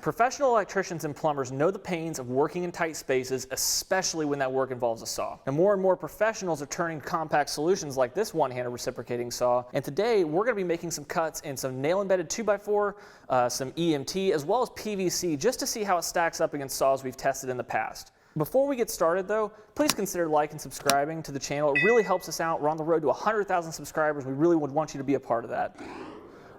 Professional electricians and plumbers know the pains of working in tight spaces, especially when that work involves a saw. And more professionals are turning to compact solutions like this one-handed reciprocating saw. And today we're going to be making some cuts in some nail-embedded 2x4, some EMT, as well as PVC, just to see how it stacks up against saws we've tested in the past. Before we get started though, please consider liking and subscribing to the channel. It really helps us out. We're on the road to 100,000 subscribers. We really would want you to be a part of that.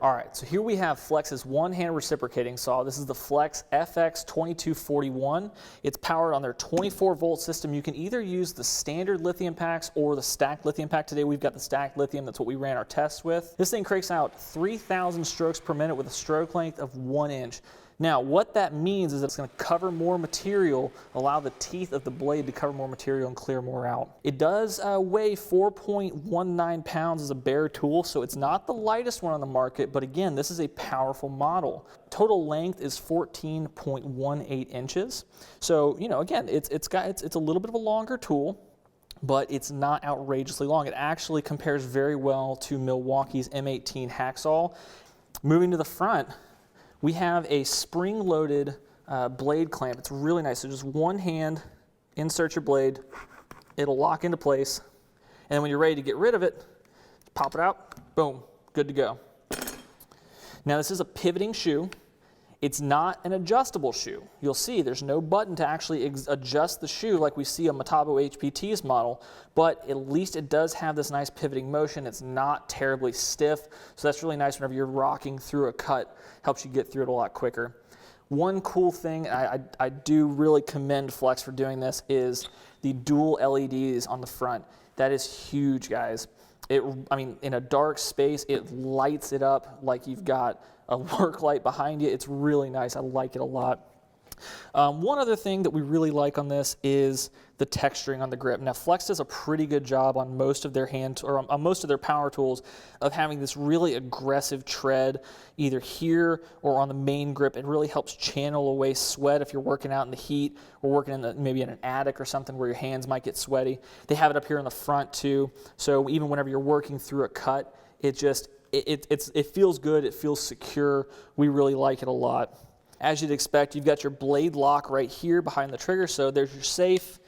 All right, so here we have Flex's one-hand reciprocating saw. This is the Flex FX2241. It's powered on their 24-volt system. You can either use the standard lithium packs or the stacked lithium pack. Today we've got the stacked lithium. That's what we ran our tests with. This thing cranks out 3,000 strokes per minute with a stroke length of 1 inch. Now, what that means is it's going to cover more material, allow the teeth of the blade to cover more material and clear more out. It does weigh 4.19 pounds as a bare tool, so it's not the lightest one on the market, but again, this is a powerful model. Total length is 14.18 inches. So, you know, again, it's a little bit of a longer tool, but it's not outrageously long. It actually compares very well to Milwaukee's M18 Hackzall. Moving to the front, we have a spring-loaded blade clamp. It's really nice. So just one hand, insert your blade, it'll lock into place, and then when you're ready to get rid of it, pop it out, boom, good to go. Now this is a pivoting shoe. It's not an adjustable shoe. You'll see there's no button to actually adjust the shoe like we see on Metabo HPT's model, but at least it does have this nice pivoting motion. It's not terribly stiff, so that's really nice whenever you're rocking through a cut. Helps you get through it a lot quicker. One cool thing, I do really commend Flex for doing this, is the dual LEDs on the front. That is huge, guys. I mean, in a dark space, it lights it up like you've got a work light behind you. It's really nice. I like it a lot. One other thing that we really like on this is the texturing on the grip. Now, Flex does a pretty good job on most of their on most of their power tools of having this really aggressive tread, either here or on the main grip. It really helps channel away sweat if you're working out in the heat or working in maybe in an attic or something where your hands might get sweaty. They have it up here in the front too, so even whenever you're working through a cut, it feels good. It feels secure. We really like it a lot. As you'd expect, you've got your blade lock right here behind the trigger, so there's your safe,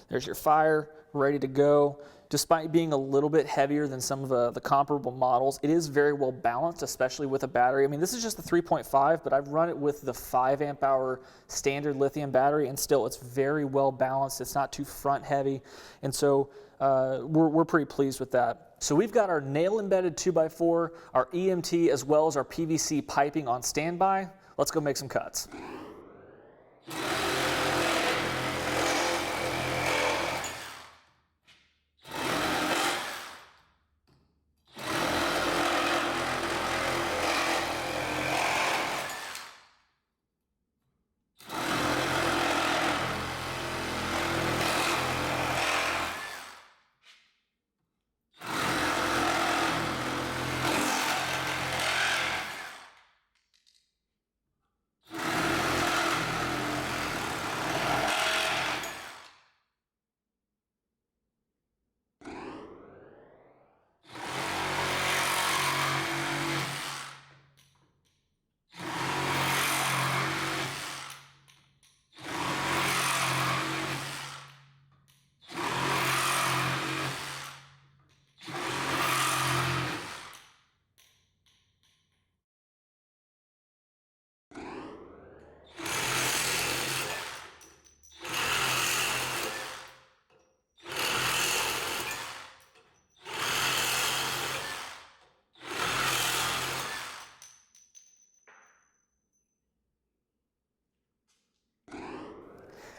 there's your fire, ready to go. Despite being a little bit heavier than some of the comparable models, it is very well balanced, especially with a battery. I mean, this is just the 3.5, but I've run it with the 5 amp hour standard lithium battery, and still it's very well balanced. It's not too front heavy, and so we're pretty pleased with that. So we've got our nail embedded 2x4, our EMT, as well as our PVC piping on standby. Let's go make some cuts.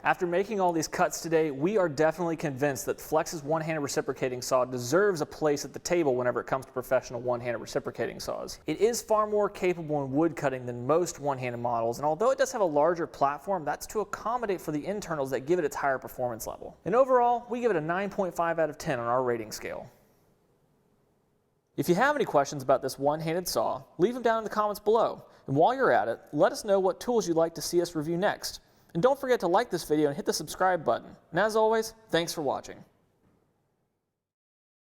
After making all these cuts today, we are definitely convinced that Flex's one-handed reciprocating saw deserves a place at the table whenever it comes to professional one-handed reciprocating saws. It is far more capable in wood cutting than most one-handed models, and although it does have a larger platform, that's to accommodate for the internals that give it its higher performance level. And overall, we give it a 9.5 out of 10 on our rating scale. If you have any questions about this one-handed saw, leave them down in the comments below. And while you're at it, let us know what tools you'd like to see us review next. And don't forget to like this video and hit the subscribe button. And as always, thanks for watching.